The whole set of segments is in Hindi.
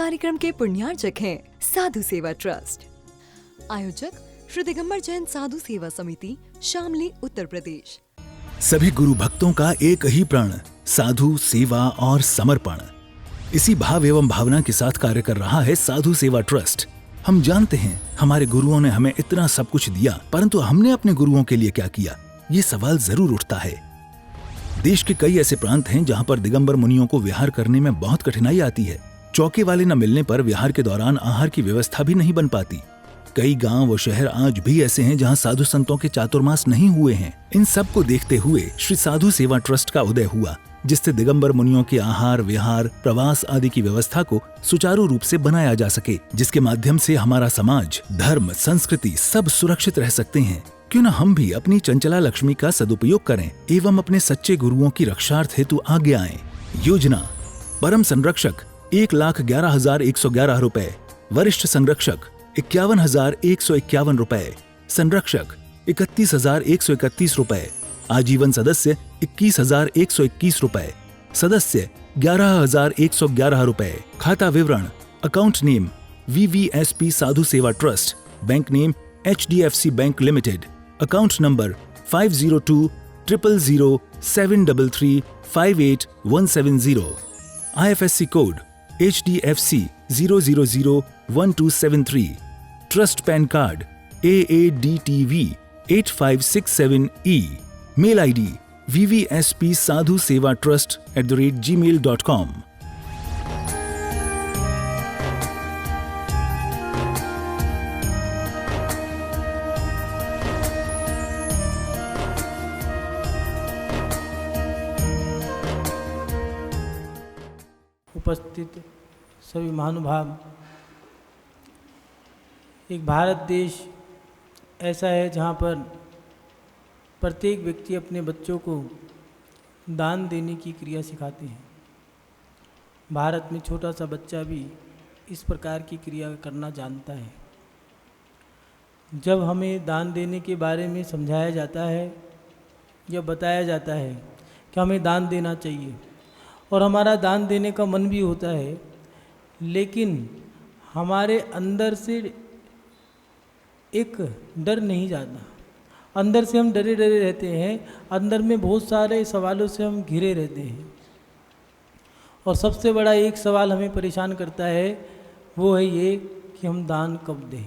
कार्यक्रम के पुण्यार्चक हैं साधु सेवा ट्रस्ट। आयोजक श्री दिगंबर जैन साधु सेवा समिति, शामली, उत्तर प्रदेश। सभी गुरु भक्तों का एक ही प्रण, साधु सेवा और समर्पण। इसी भाव एवं भावना के साथ कार्य कर रहा है साधु सेवा ट्रस्ट। हम जानते हैं हमारे गुरुओं ने हमें इतना सब कुछ दिया, परंतु हमने अपने गुरुओं के लिए क्या किया, ये सवाल जरूर उठता है। देश के कई ऐसे प्रांत हैं जहां पर दिगंबर मुनियों को विहार करने में बहुत कठिनाई आती है। चौके वाले न मिलने पर विहार के दौरान आहार की व्यवस्था भी नहीं बन पाती। कई गांव व शहर आज भी ऐसे हैं जहां साधु संतों के चातुर्मास नहीं हुए हैं। इन सब को देखते हुए श्री साधु सेवा ट्रस्ट का उदय हुआ, जिससे दिगंबर मुनियों के आहार, विहार, प्रवास आदि की व्यवस्था को सुचारू रूप से बनाया जा सके, जिसके माध्यम से हमारा समाज, धर्म, संस्कृति सब सुरक्षित रह सकते हैं। क्यों न हम भी अपनी चंचला लक्ष्मी का सदुपयोग करें एवं अपने सच्चे गुरुओं की रक्षार्थ हेतु आगे आएं। योजना: परम संरक्षक 1,11,111 रुपए, वरिष्ठ संरक्षक 51,151 रुपए, संरक्षक 31,131 रुपए, आजीवन सदस्य 21,121 रुपए, सदस्य 11,111 रुपए। खाता विवरण: account name VVSP Sadhu Seva trust, bank name HDFC bank limited, account number 50200073358170, IFSC code HDFC 0001273, trust PAN card AADTV 8567E, mail ID vvspsadhusevatrust@gmail.com। उपस्थित सभी महानुभाव, एक भारत देश ऐसा है जहाँ पर प्रत्येक व्यक्ति अपने बच्चों को दान देने की क्रिया सिखाते हैं। भारत में छोटा सा बच्चा भी इस प्रकार की क्रिया करना जानता है। जब हमें दान देने के बारे में समझाया जाता है या बताया जाता है कि हमें दान देना चाहिए और हमारा दान देने का मन भी होता है, लेकिन हमारे अंदर से एक डर नहीं जाता। अंदर से हम डरे डरे रहते हैं, अंदर में बहुत सारे सवालों से हम घिरे रहते हैं। और सबसे बड़ा एक सवाल हमें परेशान करता है, वो है ये कि हम दान कब दें।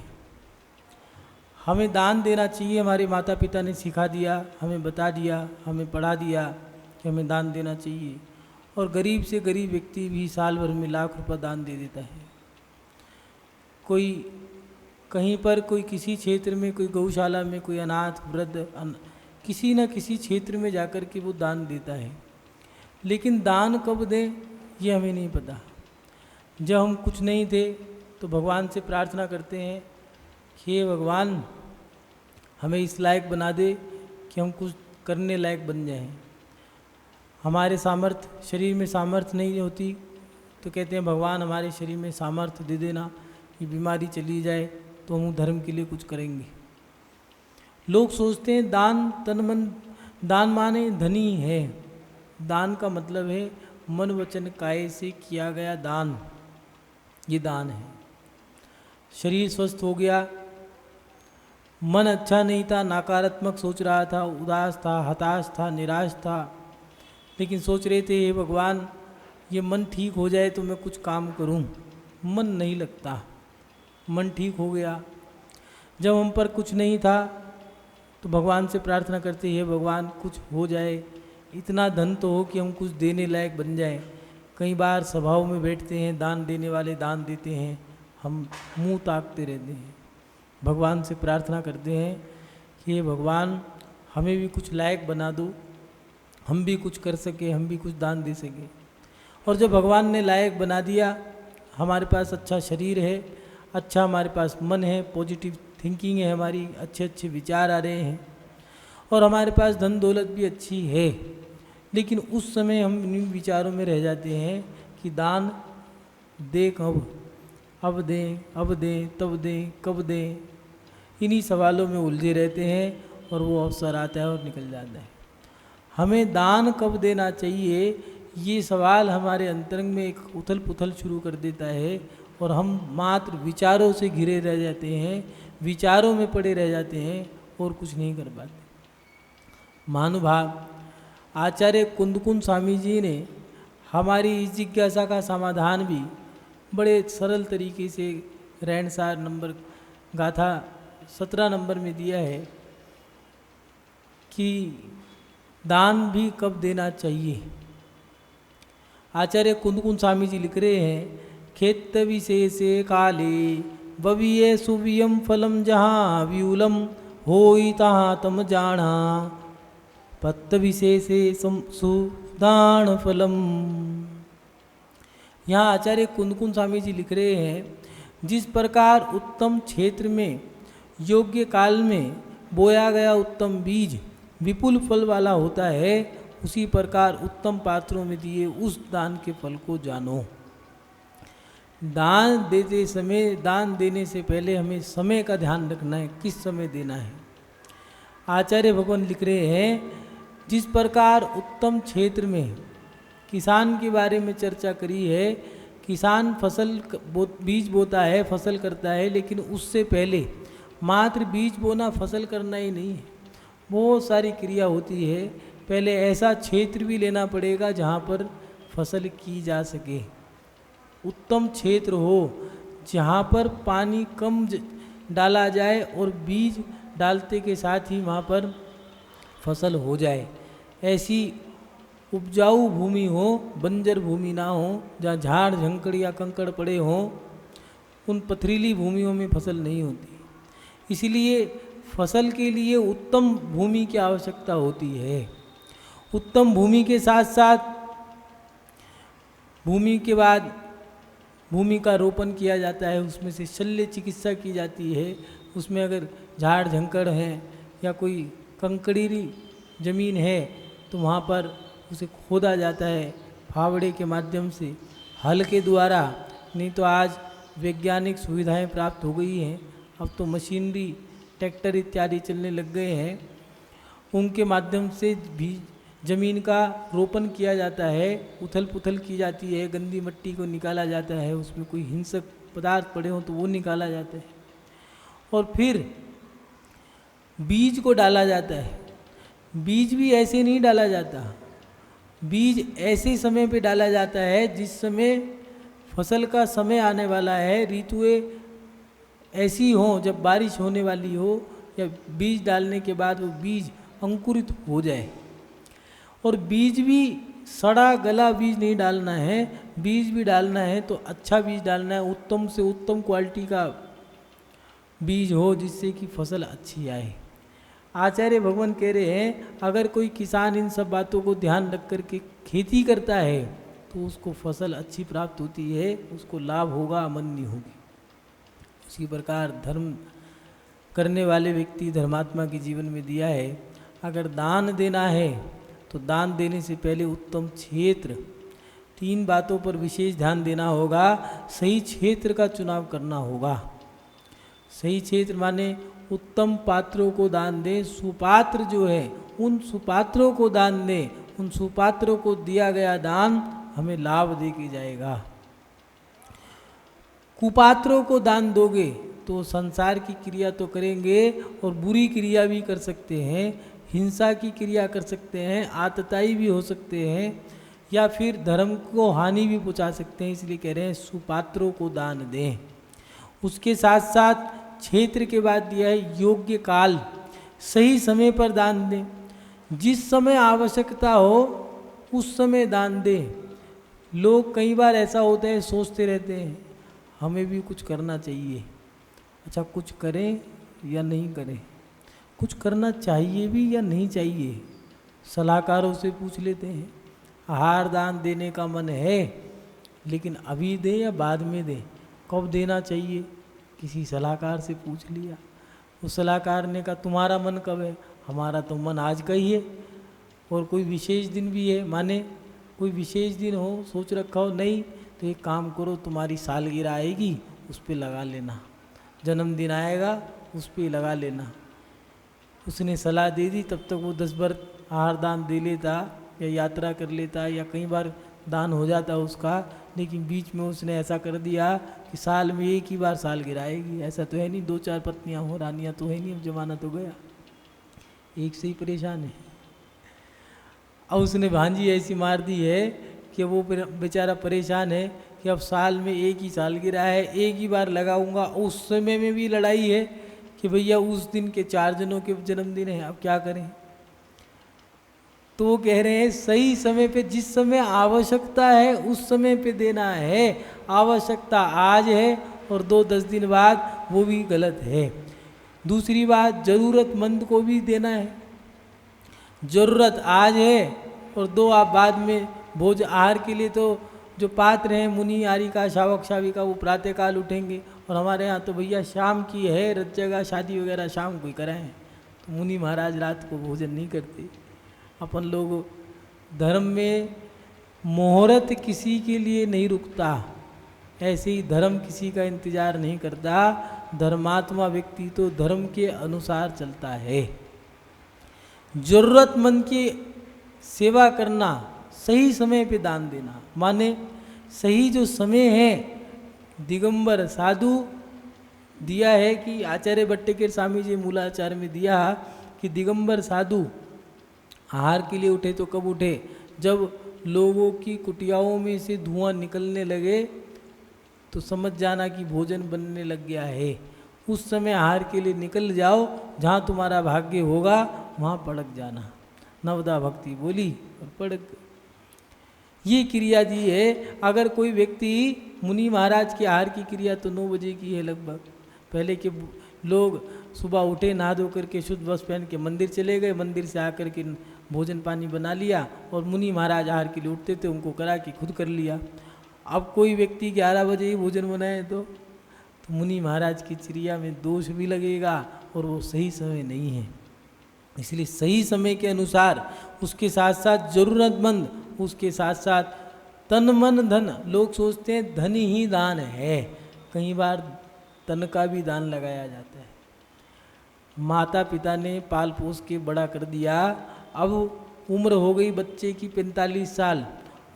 हमें दान देना चाहिए, हमारे माता पिता ने सिखा दिया, हमें बता दिया, हमें पढ़ा दिया कि हमें दान देना चाहिए। और गरीब से गरीब व्यक्ति भी साल भर में लाख रुपए दान दे देता है। कोई कहीं पर, कोई किसी क्षेत्र में, कोई गौशाला में, कोई अनाथ वृद्ध किसी न किसी क्षेत्र में जाकर के वो दान देता है। लेकिन दान कब दें ये हमें नहीं पता। जब हम कुछ नहीं थे तो भगवान से प्रार्थना करते हैं कि हे भगवान, हमें इस लायक बना दे कि हम कुछ करने लायक बन जाएं। हमारे सामर्थ्य, शरीर में सामर्थ्य नहीं होती तो कहते हैं भगवान हमारे शरीर में सामर्थ्य दे देना, ये बीमारी चली जाए तो हम धर्म के लिए कुछ करेंगे। लोग सोचते हैं दान तन मन, दान माने धनी है। दान का मतलब है मन वचन काया से किया गया दान, ये दान है। शरीर स्वस्थ हो गया, मन अच्छा नहीं था, नकारात्मक सोच रहा था, उदास था, हताश था, निराश था, लेकिन सोच रहे थे हे भगवान ये मन ठीक हो जाए तो मैं कुछ काम करूं। मन नहीं लगता, मन ठीक हो गया। जब हम पर कुछ नहीं था तो भगवान से प्रार्थना करते हे भगवान कुछ हो जाए, इतना धन तो हो कि हम कुछ देने लायक बन जाए। कई बार सभाओं में बैठते हैं, दान देने वाले दान देते हैं, हम मुंह ताकते रहते हैं। भगवान से प्रार्थना करते हैं कि हे भगवान हमें भी कुछ लायक बना दो, हम भी कुछ कर सके, हम भी कुछ दान दे सके। और जब भगवान ने लायक बना दिया, हमारे पास अच्छा शरीर है, अच्छा हमारे पास मन है, पॉजिटिव थिंकिंग है, हमारी अच्छे अच्छे विचार आ रहे हैं और हमारे पास धन दौलत भी अच्छी है, लेकिन उस समय हम इन विचारों में रह जाते हैं कि दान दे कब, अब दें, अब दें, तब दें, कब दें। इन्हीं सवालों में उलझे रहते हैं और वो अवसर आता है और निकल जाता है। हमें दान कब देना चाहिए, ये सवाल हमारे अंतरंग में एक उथल पुथल शुरू कर देता है और हम मात्र विचारों से घिरे रह जाते हैं, विचारों में पड़े रह जाते हैं और कुछ नहीं कर पाते। महानुभाव आचार्य कुंदकुंद स्वामी जी ने हमारी इस जिज्ञासा का समाधान भी बड़े सरल तरीके से रहनसार नंबर गाथा 17 नंबर में दिया है कि दान भी कब देना चाहिए। आचार्य कुंदकुंद स्वामी जी लिख रहे हैं, खेत विशेषे काले बविये सुवियम फलम जहाँ व्यूलम होई तहाँ तम जाना पत्त विशेषे सुदान फलम। यहाँ आचार्य कुंदकुंद स्वामी जी लिख रहे हैं, जिस प्रकार उत्तम क्षेत्र में योग्य काल में बोया गया उत्तम बीज विपुल फल वाला होता है, उसी प्रकार उत्तम पात्रों में दिए उस दान के फल को जानो। दान देते समय, दान देने से पहले हमें समय का ध्यान रखना है, किस समय देना है। आचार्य भगवान लिख रहे हैं, जिस प्रकार उत्तम क्षेत्र में किसान के बारे में चर्चा करी है, किसान बीज बोता है, फसल करता है, लेकिन उससे पहले मात्र बीज बोना फसल करना ही नहीं है, बहुत सारी क्रिया होती है। पहले ऐसा क्षेत्र भी लेना पड़ेगा जहाँ पर फसल की जा सके, उत्तम क्षेत्र हो जहाँ पर पानी कम डाला जाए और बीज डालते के साथ ही वहाँ पर फसल हो जाए। ऐसी उपजाऊ भूमि हो, बंजर भूमि ना हो, जहाँ झाड़ झंकड़ या कंकड़ पड़े हों, उन पथरीली भूमियों में फसल नहीं होती। इसलिए फसल के लिए उत्तम भूमि की आवश्यकता होती है। उत्तम भूमि के साथ साथ भूमि के बाद भूमि का रोपण किया जाता है, उसमें से शल्य चिकित्सा की जाती है। उसमें अगर झाड़ झंकड़ हैं या कोई कंकड़ीली ज़मीन है तो वहाँ पर उसे खोदा जाता है फावड़े के माध्यम से, हल के द्वारा। नहीं तो आज वैज्ञानिक सुविधाएं प्राप्त हो गई हैं, अब तो मशीनरी ट्रैक्टर इत्यादि चलने लग गए हैं, उनके माध्यम से भी ज़मीन का रोपण किया जाता है, उथल पुथल की जाती है, गंदी मिट्टी को निकाला जाता है, उसमें कोई हिंसक पदार्थ पड़े हों तो वो निकाला जाता है, और फिर बीज को डाला जाता है। बीज भी ऐसे नहीं डाला जाता, बीज ऐसे समय पे डाला जाता है जिस समय फसल का समय आने वाला है, ऋतुएं ऐसी हों जब बारिश होने वाली हो, या बीज डालने के बाद वो बीज अंकुरित हो जाए। और बीज भी सड़ा गला बीज नहीं डालना है, बीज भी डालना है तो अच्छा बीज डालना है, उत्तम से उत्तम क्वालिटी का बीज हो जिससे कि फसल अच्छी आए। आचार्य भगवान कह रहे हैं, अगर कोई किसान इन सब बातों को ध्यान रख कर के खेती करता है तो उसको फसल अच्छी प्राप्त होती है, उसको लाभ होगा, आमदनी होगी। उसी प्रकार धर्म करने वाले व्यक्ति धर्मात्मा के जीवन में दिया है, अगर दान देना है तो दान देने से पहले उत्तम क्षेत्र, 3 बातों पर विशेष ध्यान देना होगा। सही क्षेत्र का चुनाव करना होगा। सही क्षेत्र माने उत्तम पात्रों को दान दें, सुपात्र जो है उन सुपात्रों को दान दें, उन सुपात्रों को दिया गया दान हमें लाभ दे के जाएगा। कुपात्रों को दान दोगे तो संसार की क्रिया तो करेंगे और बुरी क्रिया भी कर सकते हैं, हिंसा की क्रिया कर सकते हैं, आतताई भी हो सकते हैं, या फिर धर्म को हानि भी पहुंचा सकते हैं। इसलिए कह रहे हैं सुपात्रों को दान दें। उसके साथ साथ क्षेत्र के बाद दिया है योग्य काल, सही समय पर दान दें। जिस समय आवश्यकता हो उस समय दान दें। लोग कई बार ऐसा होता है, सोचते रहते हैं हमें भी कुछ करना चाहिए। अच्छा, कुछ करें या नहीं करें, कुछ करना चाहिए भी या नहीं चाहिए, सलाहकारों से पूछ लेते हैं। आहार दान देने का मन है लेकिन अभी दें या बाद में दें, कब देना चाहिए, किसी सलाहकार से पूछ लिया। उस सलाहकार ने कहा तुम्हारा मन कब है, हमारा तो मन आज का ही है। और कोई विशेष दिन भी है, माने कोई विशेष दिन हो, सोच रखा हो, नहीं तो एक काम करो, तुम्हारी सालगिरह आएगी उस पर लगा लेना, जन्मदिन आएगा उस पर लगा लेना। उसने सलाह दे दी, तब तक वो 10 बार आहार दान दे लेता या यात्रा कर लेता या कई बार दान हो जाता उसका, लेकिन बीच में उसने ऐसा कर दिया कि साल में एक ही बार साल गिराएगी। ऐसा तो है नहीं, 2-4 पत्नियां हो, रानियां तो है नहीं, अब जमाना तो गया, एक से ही परेशान है। अब उसने भांजी ऐसी मार दी है कि वो बेचारा परेशान है कि अब साल में एक ही साल गिरा है, एक ही बार लगाऊंगा। उस समय में भी लड़ाई है कि भैया उस दिन के 4 जनों के जन्मदिन है, अब क्या करें। तो वो कह रहे हैं सही समय पे, जिस समय आवश्यकता है उस समय पे देना है। आवश्यकता आज है और 2-10 दिन बाद, वो भी गलत है। दूसरी बात, ज़रूरतमंद को भी देना है। ज़रूरत आज है और 2 आप बाद में भोज आहार के लिए, तो जो पात्र हैं मुनि आरिका शावक शाविका वो प्रातःकाल उठेंगे, और हमारे यहाँ तो भैया शाम की है रत जगह, शादी वगैरह शाम को ही कराएं, तो मुनि महाराज रात को भोजन नहीं करते। अपन लोग धर्म में मुहूर्त किसी के लिए नहीं रुकता, ऐसे ही धर्म किसी का इंतजार नहीं करता। धर्मात्मा व्यक्ति तो धर्म के अनुसार चलता है। ज़रूरतमंद की सेवा करना, सही समय पे दान देना, माने सही जो समय है, दिगंबर साधु दिया है कि आचार्य भट्टकेर स्वामी जी मूलाचार में दिया कि दिगंबर साधु आहार के लिए उठे तो कब उठे, जब लोगों की कुटियाओं में से धुआं निकलने लगे तो समझ जाना कि भोजन बनने लग गया है। उस समय आहार के लिए निकल जाओ, जहाँ तुम्हारा भाग्य होगा वहाँ पड़क जाना। नवदा भक्ति बोली और पड़क। ये क्रिया दी है। अगर कोई व्यक्ति, मुनि महाराज की आहार की क्रिया तो 9 बजे की है लगभग। पहले के लोग सुबह उठे, नहा धो करके शुद्ध वस्त्र पहन के मंदिर चले गए, मंदिर से आकर के भोजन पानी बना लिया, और मुनि महाराज आहार के लिए उठते थे, उनको करा कि खुद कर लिया। अब कोई व्यक्ति 11 बजे ही भोजन बनाए तो मुनि महाराज की क्रिया में दोष भी लगेगा और वो सही समय नहीं है। इसलिए सही समय के अनुसार, उसके साथ साथ ज़रूरतमंद, उसके साथ साथ तन मन धन। लोग सोचते हैं धन ही दान है, कई बार तन का भी दान लगाया जाता है। माता पिता ने पाल पोस के बड़ा कर दिया, अब उम्र हो गई बच्चे की 45 साल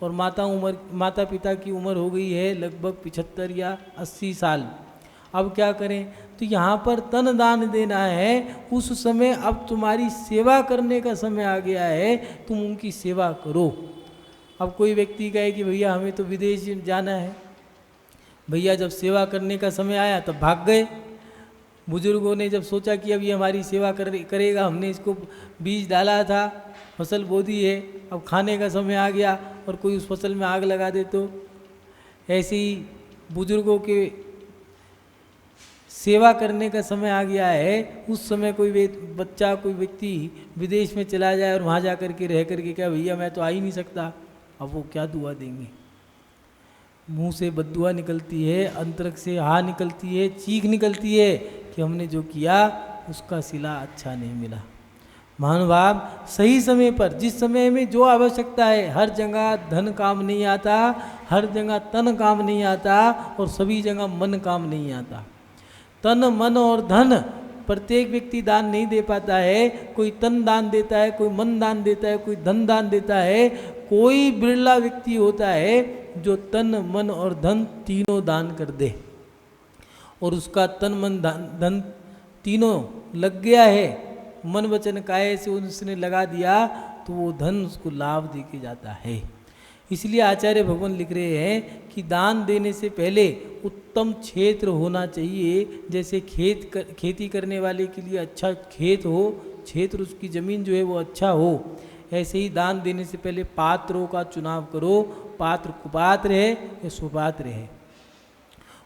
और माता पिता की उम्र हो गई है लगभग 75 या 80 साल। अब क्या करें, तो यहाँ पर तन दान देना है। उस समय अब तुम्हारी सेवा करने का समय आ गया है, तुम उनकी सेवा करो। अब कोई व्यक्ति कहे कि भैया हमें तो विदेश जाना है, भैया जब सेवा करने का समय आया तब भाग गए। बुजुर्गों ने जब सोचा कि अब ये हमारी सेवा करेगा, हमने इसको बीज डाला था, फसल बो दी है, अब खाने का समय आ गया और कोई उस फसल में आग लगा दे, तो ऐसे ही बुजुर्गों के सेवा करने का समय आ गया है। उस समय कोई बच्चा, कोई व्यक्ति विदेश में चला जाए और वहाँ जा कर के रह करके क्या भैया मैं तो आ ही नहीं सकता, अब वो क्या दुआ देंगे। मुंह से बद्दुआ निकलती है, अंतरक से हा निकलती है, चीख निकलती है कि हमने जो किया उसका सिला अच्छा नहीं मिला। महानुभाव, सही समय पर, जिस समय में जो आवश्यकता है, हर जगह धन काम नहीं आता, हर जगह तन काम नहीं आता और सभी जगह मन काम नहीं आता। तन मन और धन प्रत्येक व्यक्ति दान नहीं दे पाता है। कोई तन दान देता है, कोई मन दान देता है, कोई धन दान देता है। कोई बिरला व्यक्ति होता है जो तन मन और धन तीनों दान कर दे और उसका तन मन धन तीनों लग गया है, मन वचन काया से उसने लगा दिया, तो वो धन उसको लाभ दे के जाता है। इसलिए आचार्य भगवान लिख रहे हैं कि दान देने से पहले उत्तम क्षेत्र होना चाहिए। जैसे खेती करने वाले के लिए अच्छा खेत हो, क्षेत्र उसकी ज़मीन जो है वो अच्छा हो, ऐसे ही दान देने से पहले पात्रों का चुनाव करो। पात्र कुपात्र है या सुपात्र है,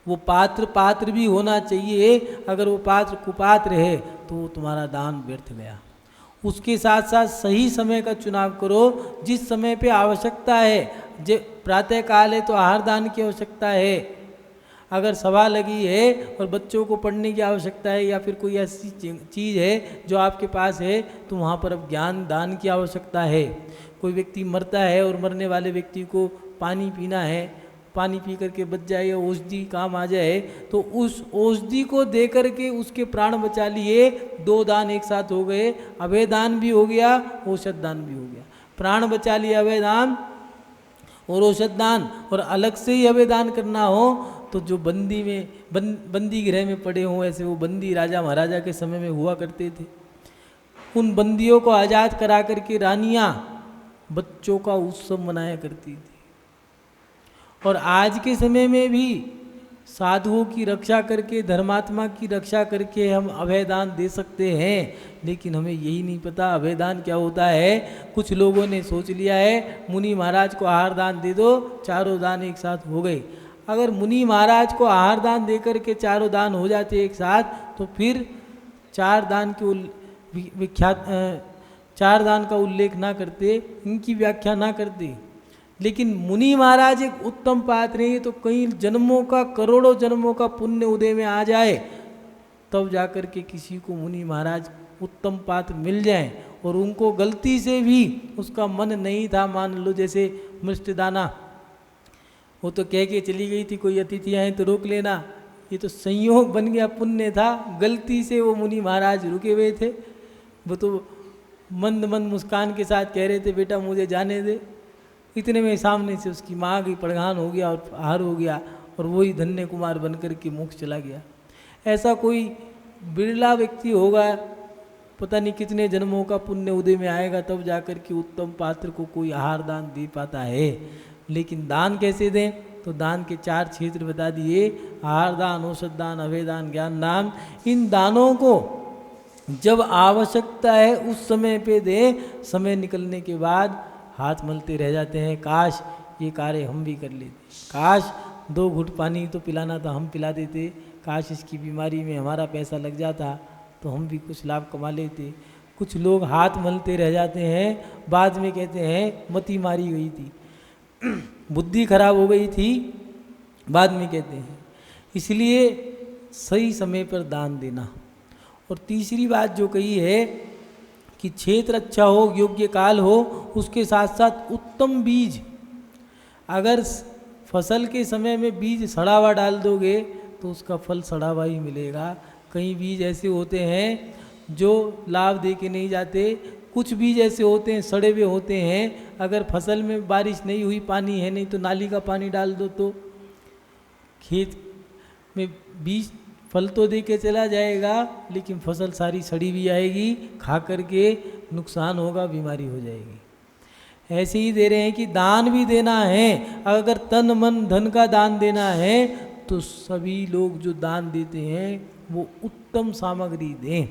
वो पात्र भी होना चाहिए। अगर वो पात्र कुपात्र है तो तुम्हारा दान व्यर्थ गया। उसके साथ साथ सही समय का चुनाव करो। जिस समय पे आवश्यकता है, प्रातः काल है तो आहार दान की आवश्यकता है। अगर सभा लगी है और बच्चों को पढ़ने की आवश्यकता है या फिर कोई ऐसी चीज़ है जो आपके पास है, तो वहाँ पर अब ज्ञान दान की आवश्यकता है। कोई व्यक्ति मरता है और मरने वाले व्यक्ति को पानी पीना है, पानी पी करके बच जाए या औषधि काम आ जाए, तो उस औषधि को दे करके उसके प्राण बचा लिए। 2 दान एक साथ हो गए, अभय दान भी हो गया, औषध दान भी हो गया। प्राण बचा लिया अभय दान और औषध दान और अलग से ही अभय दान करना हो तो जो बंदी में बंदी गृह में पड़े हों, ऐसे वो बंदी राजा महाराजा के समय में हुआ करते थे, उन बंदियों को आज़ाद करा करके रानियां बच्चों का उत्सव मनाया करती थी। और आज के समय में भी साधुओं की रक्षा करके, धर्मात्मा की रक्षा करके हम अभयदान दे सकते हैं, लेकिन हमें यही नहीं पता अभयदान क्या होता है। कुछ लोगों ने सोच लिया है मुनि महाराज को आहार दान दे दो, चारों दान एक साथ हो गए। अगर मुनि महाराज को आहार दान दे करके चारों दान हो जाते एक साथ, तो फिर चार दान के विख्यात चार दान का उल्लेख ना करते, इनकी व्याख्या ना करते। लेकिन मुनि महाराज एक उत्तम पात्र हैं, तो कई जन्मों का, करोड़ों जन्मों का पुण्य उदय में आ जाए, तब जाकर के किसी को मुनि महाराज उत्तम पात्र मिल जाए। और उनको गलती से भी उसका मन नहीं था, मान लो जैसे मृष्टदाना, वो तो कह के चली गई थी कोई अतिथि आए तो रोक लेना, ये तो संयोग बन गया, पुण्य था, गलती से वो मुनि महाराज रुके हुए थे। वो तो मंद मंद मुस्कान के साथ कह रहे थे बेटा मुझे जाने दे, इतने में सामने से उसकी माँ की प्रधान हो गया और हार हो गया, और वही धन्य कुमार बनकर के मोक्ष चला गया। ऐसा कोई बिरला व्यक्ति होगा, पता नहीं कितने जन्मों का पुण्य उदय में आएगा, तब जाकर के उत्तम पात्र को कोई आहार दान दे पाता है। लेकिन दान कैसे दें, तो दान के चार क्षेत्र बता दिए, आहार दान, औषध दान, अभय दान, ज्ञान दान। इन दानों को जब आवश्यकता है उस समय पे दें, समय निकलने के बाद हाथ मलते रह जाते हैं, काश ये कार्य हम भी कर लेते, काश 2 घूंट पानी तो पिलाना था हम पिला देते, काश इसकी बीमारी में हमारा पैसा लग जाता तो हम भी कुछ लाभ कमा लेते। कुछ लोग हाथ मलते रह जाते हैं, बाद में कहते हैं मति मारी गई थी, बुद्धि खराब हो गई थी, बाद में कहते हैं। इसलिए सही समय पर दान देना। और तीसरी बात जो कही है कि क्षेत्र अच्छा हो, योग्य काल हो, उसके साथ साथ उत्तम बीज। अगर फसल के समय में बीज सड़ा हुआ डाल दोगे तो उसका फल सड़ा हुआ ही मिलेगा। कई बीज ऐसे होते हैं जो लाभ दे के नहीं जाते, कुछ बीज ऐसे होते हैं सड़े हुए होते हैं। अगर फसल में बारिश नहीं हुई, पानी है नहीं, तो नाली का पानी डाल दो तो खेत में बीज फल तो दे के चला जाएगा, लेकिन फसल सारी सड़ी भी आएगी, खा करके नुकसान होगा, बीमारी हो जाएगी। ऐसे ही दे रहे हैं कि दान भी देना है। अगर तन मन धन का दान देना है तो सभी लोग जो दान देते हैं वो उत्तम सामग्री दें।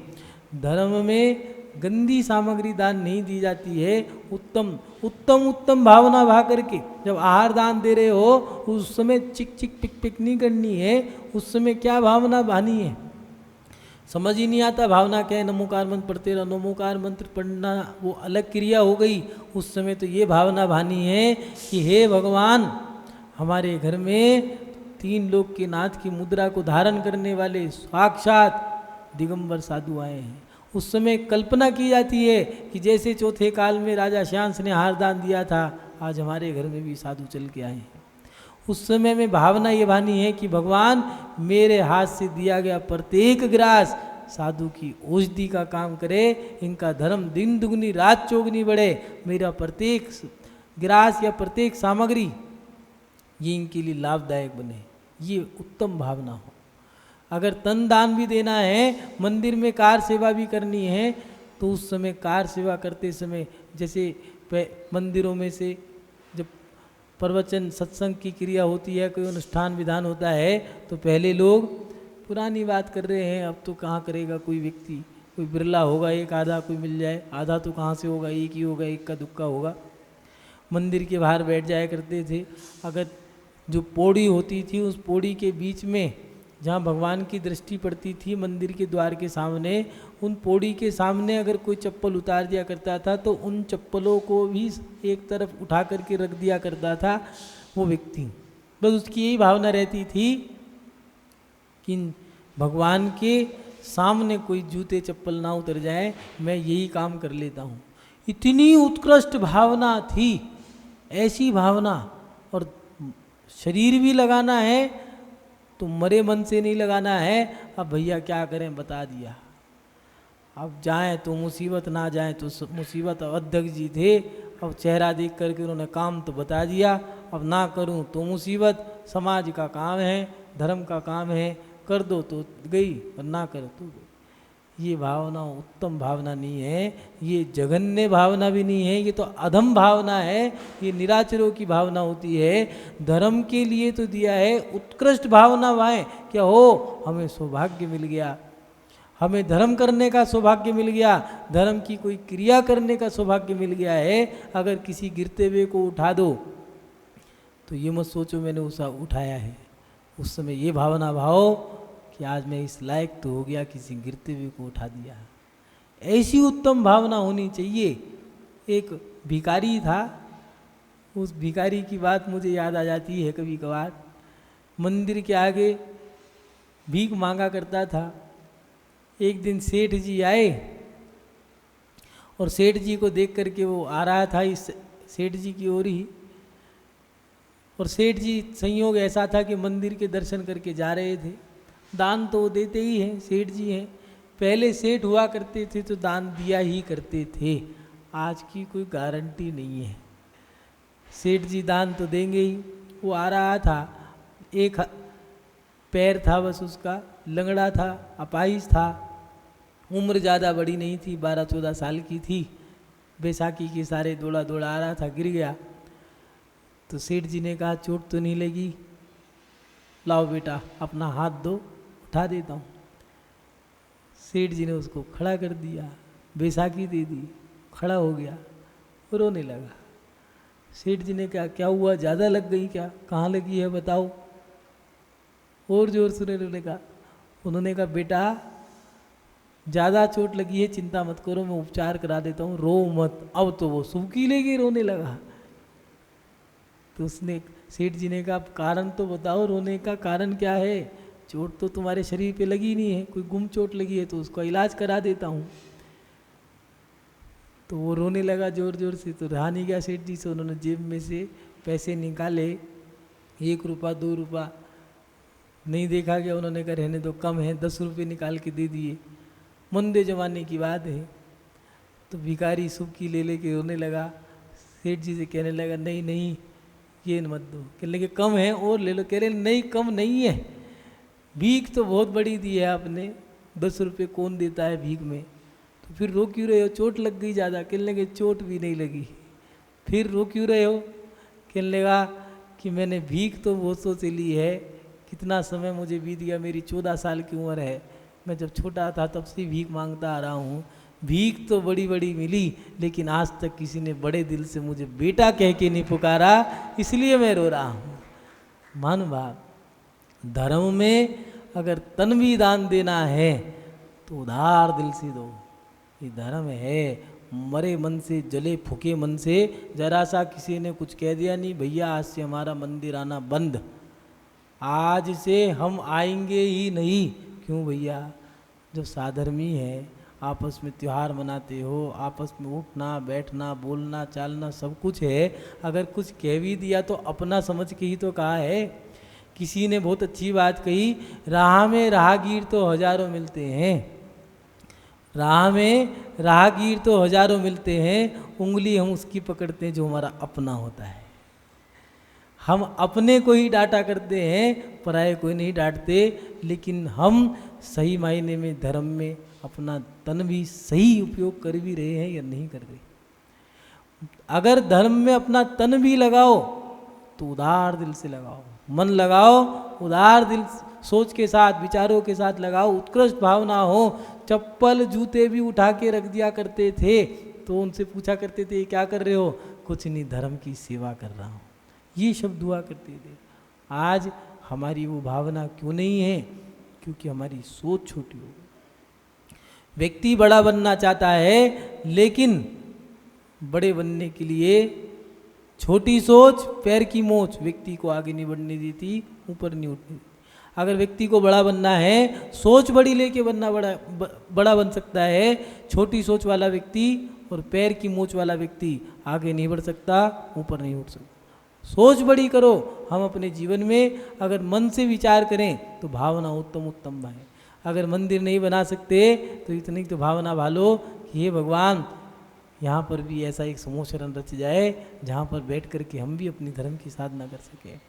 धर्म में गंदी सामग्री दान नहीं दी जाती है, उत्तम भावना भा करके। जब आहार दान दे रहे हो उस समय चिक चिक पिक पिक नहीं करनी है, उस समय क्या भावना बहानी है समझ ही नहीं आता। भावना क्या है, नमोकार मंत्र पढ़ते रहो, नमोकार मंत्र पढ़ना वो अलग क्रिया हो गई। उस समय तो ये भावना बहानी है कि हे भगवान, हमारे घर में 3 लोक के नाथ की मुद्रा को धारण करने वाले साक्षात दिगंबर साधु आए हैं। उस समय कल्पना की जाती है कि जैसे चौथे काल में राजा श्यांस ने आहार दान दिया था, आज हमारे घर में भी साधु चल के आए हैं। उस समय में भावना ये बानी है कि भगवान मेरे हाथ से दिया गया प्रत्येक ग्रास साधु की औषधि का काम करे, इनका धर्म दिन दुगनी रात चौगनी बढ़े, मेरा प्रत्येक ग्रास या प्रत्येक सामग्री ये इनके लिए लाभदायक बने, ये उत्तम भावना हो। अगर तन दान भी देना है, मंदिर में कार सेवा भी करनी है, तो उस समय कार सेवा करते समय जैसे मंदिरों में से जब प्रवचन सत्संग की क्रिया होती है, कोई अनुष्ठान विधान होता है, तो पहले लोग पुरानी बात कर रहे हैं, अब तो कहाँ करेगा कोई व्यक्ति, कोई बिरला होगा, एक आधा कोई मिल जाए, आधा तो कहाँ से होगा, एक ही होगा, एक का दुक्का होगा। मंदिर के बाहर बैठ जाया करते थे। अगर जो पौड़ी होती थी, उस पौड़ी के बीच में जहाँ भगवान की दृष्टि पड़ती थी मंदिर के द्वार के सामने, उन पौड़ी के सामने अगर कोई चप्पल उतार दिया करता था तो उन चप्पलों को भी एक तरफ उठा करके रख दिया करता था वो व्यक्ति। बस उसकी यही भावना रहती थी कि भगवान के सामने कोई जूते चप्पल ना उतर जाए, मैं यही काम कर लेता हूँ। इतनी उत्कृष्ट भावना थी, ऐसी भावना। और शरीर भी लगाना है तो मरे मन से नहीं लगाना है। अब भैया क्या करें, बता दिया, अब जाएं तो मुसीबत, ना जाएं तो मुसीबत। अध्यक्ष जी थे, अब चेहरा देख करके उन्होंने काम तो बता दिया, अब ना करूं तो मुसीबत, समाज का काम है, धर्म का काम है, कर दो तो गई और ना करो तो गई। ये भावना उत्तम भावना नहीं है, ये जघन्य भावना भी नहीं है, ये तो अधम भावना है, ये निराचरों की भावना होती है। धर्म के लिए तो दिया है उत्कृष्ट भावना वाएं, क्या हो हमें सौभाग्य मिल गया, हमें धर्म करने का सौभाग्य मिल गया, धर्म की कोई क्रिया करने का सौभाग्य मिल गया है। अगर किसी गिरते हुए को उठा दो तो ये मत सोचो मैंने उसे उठाया है, उस समय ये भावना भाओ कि आज मैं इस लायक तो हो गया, किसी गिरते हुए को उठा दिया। ऐसी उत्तम भावना होनी चाहिए। एक भिखारी था, उस भिखारी की बात मुझे याद आ जाती है कभी कभार। मंदिर के आगे भीख मांगा करता था। एक दिन सेठ जी आए और सेठ जी को देख करके वो आ रहा था इस सेठ जी की ओर ही, और सेठ जी संयोग ऐसा था कि मंदिर के दर्शन करके जा रहे थे। दान तो वो देते ही हैं, सेठ जी हैं, पहले सेठ हुआ करते थे तो दान दिया ही करते थे, आज की कोई गारंटी नहीं है। सेठ जी दान तो देंगे ही। वो आ रहा था, एक पैर था बस उसका, लंगड़ा था, अपाहिज था, उम्र ज़्यादा बड़ी नहीं थी, 12-14 साल की थी। बैसाखी के सारे दौड़ा दौड़ा आ रहा था, गिर गया। तो सेठ जी ने कहा चोट तो नहीं लगी, लाओ बेटा अपना हाथ दो, उठा देता हूँ। सेठ जी ने उसको खड़ा कर दिया, बैसाखी दे दी, खड़ा हो गया, रोने लगा। सेठ जी ने कहा क्या हुआ, ज़्यादा लग गई क्या, कहाँ लगी है बताओ। और जोर से रोने का। उन्होंने कहा बेटा ज़्यादा चोट लगी है, चिंता मत करो, मैं उपचार करा देता हूँ, रो मत। अब तो वो सूखी लेके रोने लगा। तो उसने सेठ जी ने कहा कारण तो बताओ, रोने का कारण क्या है, चोट तो तुम्हारे शरीर पे लगी नहीं है, कोई गुम चोट लगी है तो उसका इलाज करा देता हूँ। तो वो रोने लगा जोर जोर से। तो रहा नहीं गया सेठ जी से, उन्होंने जेब में से पैसे निकाले, 1 रुपया 2 रुपया नहीं देखा गया। उन्होंने कहा रहने दो, कम है, 10 रुपये निकाल के दे दिए। मंदे जमाने की बात है। तो भिखारी सुबकी ले लेके रोने लगा। सेठ जी से कहने लगा नहीं नहीं ये मत दो, कहने लगे कम है और ले लो, कह रहे नहीं कम नहीं है, भीख तो बहुत बड़ी दी है आपने, 10 रुपये कौन देता है भीख में, तो फिर रो क्यों रहे हो, चोट लग गई ज़्यादा, कहने लगे चोट भी नहीं लगी, फिर रो क्यों रहे हो, कहने लगा कि मैंने भीख तो बहुत से ली है, कितना समय मुझे बीत गया, मेरी 14 साल की उम्र है, मैं जब छोटा था तब से भीख मांगता आ रहा हूँ, भीख तो बड़ी बड़ी मिली लेकिन आज तक किसी ने बड़े दिल से मुझे बेटा कह के नहीं पुकारा, इसलिए मैं रो रहा हूँ। महानुभाव, धर्म में अगर तन भी दान देना है तो उदार दिल से दो, ये धर्म है। मरे मन से, जले फूके मन से, जरा सा किसी ने कुछ कह दिया नहीं भैया आज से हमारा मंदिर आना बंद, आज से हम आएंगे ही नहीं। क्यों भैया, जो साधर्मी है, आपस में त्यौहार मनाते हो, आपस में उठना बैठना बोलना चालना सब कुछ है, अगर कुछ कह भी दिया तो अपना समझ के ही तो कहा है। किसी ने बहुत अच्छी बात कही, राह में राहगीर तो हजारों मिलते हैं, राह में राहगीर तो हजारों मिलते हैं, उंगली हम उसकी पकड़ते हैं जो हमारा अपना होता है। हम अपने को ही डांटा करते हैं, पराये कोई नहीं डांटते, लेकिन हम सही मायने में धर्म में अपना तन भी सही उपयोग कर भी रहे हैं या नहीं कर रहे। अगर धर्म में अपना तन भी लगाओ तो उदार दिल से लगाओ, मन लगाओ, उदार दिल सोच के साथ, विचारों के साथ लगाओ, उत्कृष्ट भावना हो। चप्पल जूते भी उठा के रख दिया करते थे तो उनसे पूछा करते थे क्या कर रहे हो, कुछ नहीं धर्म की सेवा कर रहा हूँ, ये शब्द हुआ करते थे। आज हमारी वो भावना क्यों नहीं है, क्योंकि हमारी सोच छोटी हो गई। व्यक्ति बड़ा बनना चाहता है लेकिन बड़े बनने के लिए छोटी सोच, पैर की मोच व्यक्ति को आगे नहीं बढ़ने देती, ऊपर नहीं उठने देती। अगर व्यक्ति को बड़ा बनना है, सोच बड़ी लेके बनना बड़ा बन सकता है। छोटी सोच वाला व्यक्ति और पैर की मोच वाला व्यक्ति आगे नहीं बढ़ सकता, ऊपर नहीं उठ सकता। सोच बड़ी करो। हम अपने जीवन में अगर मन से विचार करें तो भावना उत्तम उत्तम है। अगर मंदिर नहीं बना सकते तो इतनी तो भावना भालो कि हे भगवान, यहाँ पर भी ऐसा एक समूह शरण रच जाए जहाँ पर बैठ कर के हम भी अपनी धर्म की साधना कर सकें।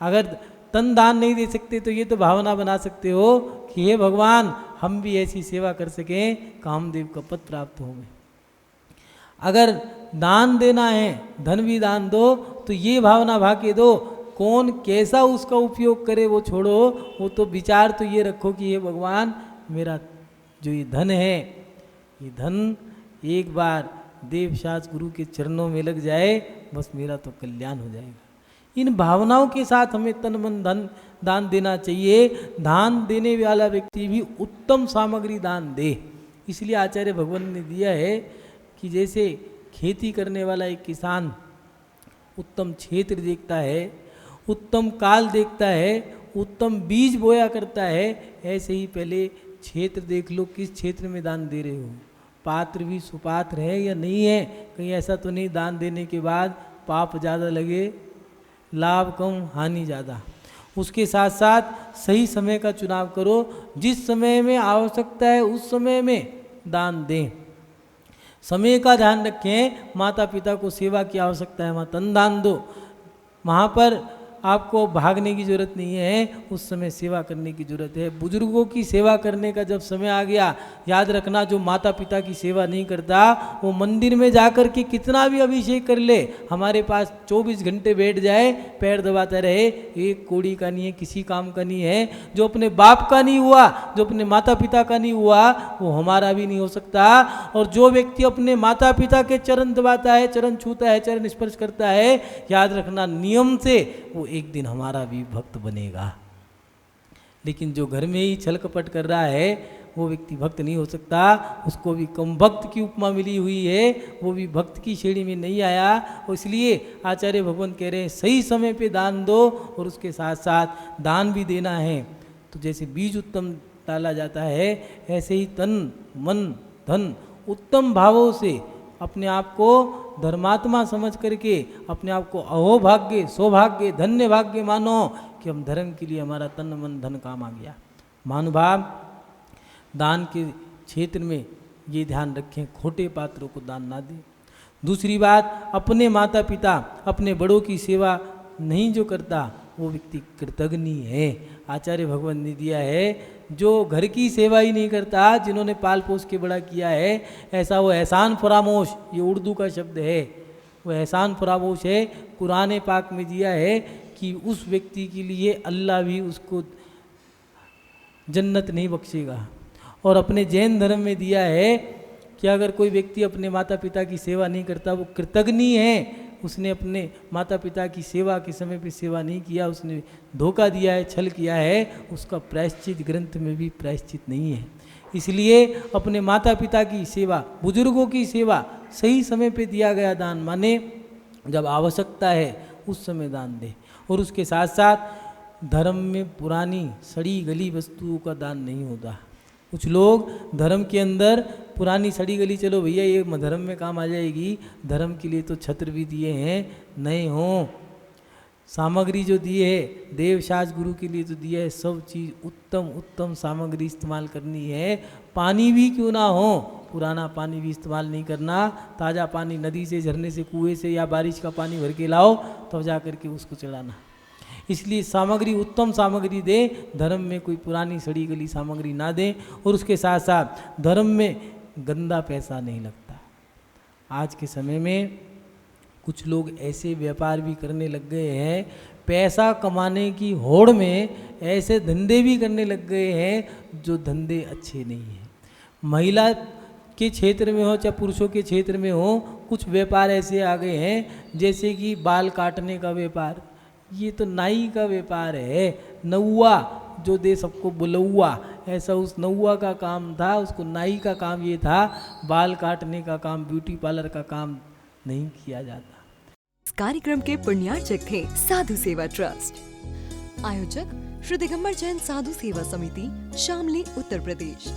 अगर तन दान नहीं दे सकते तो ये तो भावना बना सकते हो कि हे भगवान हम भी ऐसी सेवा कर सकें कामदेव का पद प्राप्त हो। अगर दान देना है, धन भी दान दो, तो ये भावना भाके दो, कौन कैसा उसका उपयोग करे वो छोड़ो, वो तो विचार तो ये रखो कि हे भगवान मेरा जो ये धन है, ये धन एक बार देवशास्त्र गुरु के चरणों में लग जाए, बस मेरा तो कल्याण हो जाएगा। इन भावनाओं के साथ हमें तन मन धन दान देना चाहिए। दान देने वाला व्यक्ति भी उत्तम सामग्री दान दे। इसलिए आचार्य भगवान ने दिया है कि जैसे खेती करने वाला एक किसान उत्तम क्षेत्र देखता है, उत्तम काल देखता है, उत्तम बीज बोया करता है, ऐसे ही पहले क्षेत्र देख लो किस क्षेत्र में दान दे रहे हो, पात्र भी सुपात्र है या नहीं है। कहीं ऐसा तो नहीं दान देने के बाद पाप ज़्यादा लगे, लाभ कम हानि ज़्यादा। उसके साथ साथ सही समय का चुनाव करो, जिस समय में आवश्यकता है उस समय में दान दें। समय का ध्यान रखें, माता पिता को सेवा की आवश्यकता है वहाँ तन दान दो, वहाँ पर आपको भागने की जरूरत नहीं है, उस समय सेवा करने की जरूरत है। बुजुर्गों की सेवा करने का जब समय आ गया, याद रखना जो माता पिता की सेवा नहीं करता वो मंदिर में जाकर के कितना भी अभिषेक कर ले, हमारे पास 24 घंटे बैठ जाए पैर दबाता रहे, एक कोड़ी का नहीं है, किसी काम का नहीं है। जो अपने बाप का नहीं हुआ, जो अपने माता पिता का नहीं हुआ, वो हमारा भी नहीं हो सकता। और जो व्यक्ति अपने माता पिता के चरण दबाता है, चरण छूता है, चरण स्पर्श करता है, याद रखना नियम से वो एक दिन हमारा भी भक्त बनेगा। लेकिन जो घर में ही छल कपट कर रहा है वो व्यक्ति भक्त नहीं हो सकता। उसको भी कम भक्त की उपमा मिली हुई है, वो भी भक्त की श्रेणी में नहीं आया। और इसलिए आचार्य भगवान कह रहे हैं सही समय पे दान दो, और उसके साथ साथ दान भी देना है तो जैसे बीज उत्तम डाला जाता है, ऐसे ही तन मन धन उत्तम भावों से अपने आप को धर्मात्मा समझ करके अपने आप को अहोभाग्य सौभाग्य धन्य भाग्य मानो कि हम धर्म के लिए हमारा तन मन धन काम आ गया। महानुभाव, दान के क्षेत्र में ये ध्यान रखें खोटे पात्रों को दान ना दें। दूसरी बात, अपने माता पिता अपने बड़ों की सेवा नहीं जो करता वो व्यक्ति कृतज्ञ है। आचार्य भगवान ने दिया है जो घर की सेवा ही नहीं करता, जिन्होंने पाल पोस के बड़ा किया है, ऐसा वो एहसान फरामोश, ये उर्दू का शब्द है, वो एहसान फरामोश है। कुरान पाक में दिया है कि उस व्यक्ति के लिए अल्लाह भी उसको जन्नत नहीं बख्शेगा। और अपने जैन धर्म में दिया है कि अगर कोई व्यक्ति अपने माता पिता की सेवा नहीं करता वो कृतज्ञ है, उसने अपने माता पिता की सेवा के समय पे सेवा नहीं किया, उसने धोखा दिया है, छल किया है, उसका प्रायश्चित ग्रंथ में भी प्रायश्चित नहीं है। इसलिए अपने माता पिता की सेवा, बुजुर्गों की सेवा सही समय पे दिया गया दान, माने जब आवश्यकता है उस समय दान दे। और उसके साथ साथ धर्म में पुरानी सड़ी गली वस्तुओं का दान नहीं होता। कुछ लोग धर्म के अंदर पुरानी सड़ी गली, चलो भैया ये धर्म में काम आ जाएगी, धर्म के लिए तो छत्र भी दिए हैं, नहीं हो सामग्री जो दिए है देवशास्त्र गुरु के लिए तो दिया है, सब चीज़ उत्तम उत्तम सामग्री इस्तेमाल करनी है। पानी भी क्यों ना हो, पुराना पानी भी इस्तेमाल नहीं करना, ताज़ा पानी नदी से, झरने से, कुएं से या बारिश का पानी भर के लाओ तब जा कर के उसको चढ़ाना। इसलिए सामग्री उत्तम सामग्री दे, धर्म में कोई पुरानी सड़ी गली सामग्री ना दें। और उसके साथ साथ धर्म में गंदा पैसा नहीं लगता। आज के समय में कुछ लोग ऐसे व्यापार भी करने लग गए हैं, पैसा कमाने की होड़ में ऐसे धंधे भी करने लग गए हैं जो धंधे अच्छे नहीं हैं। महिला के क्षेत्र में हो चाहे पुरुषों के क्षेत्र में हो, कुछ व्यापार ऐसे आ गए हैं जैसे कि बाल काटने का व्यापार, ये तो नाई का व्यापार है। नौआ जो दे सबको बुलौआ, ऐसा उस नौआ का काम था, उसको नाई का काम ये था, बाल काटने का काम, ब्यूटी पार्लर का काम नहीं किया जाता। इस कार्यक्रम के पुण्यार्चक थे साधु सेवा ट्रस्ट। आयोजक श्री दिगंबर जैन साधु सेवा समिति, शामली, उत्तर प्रदेश।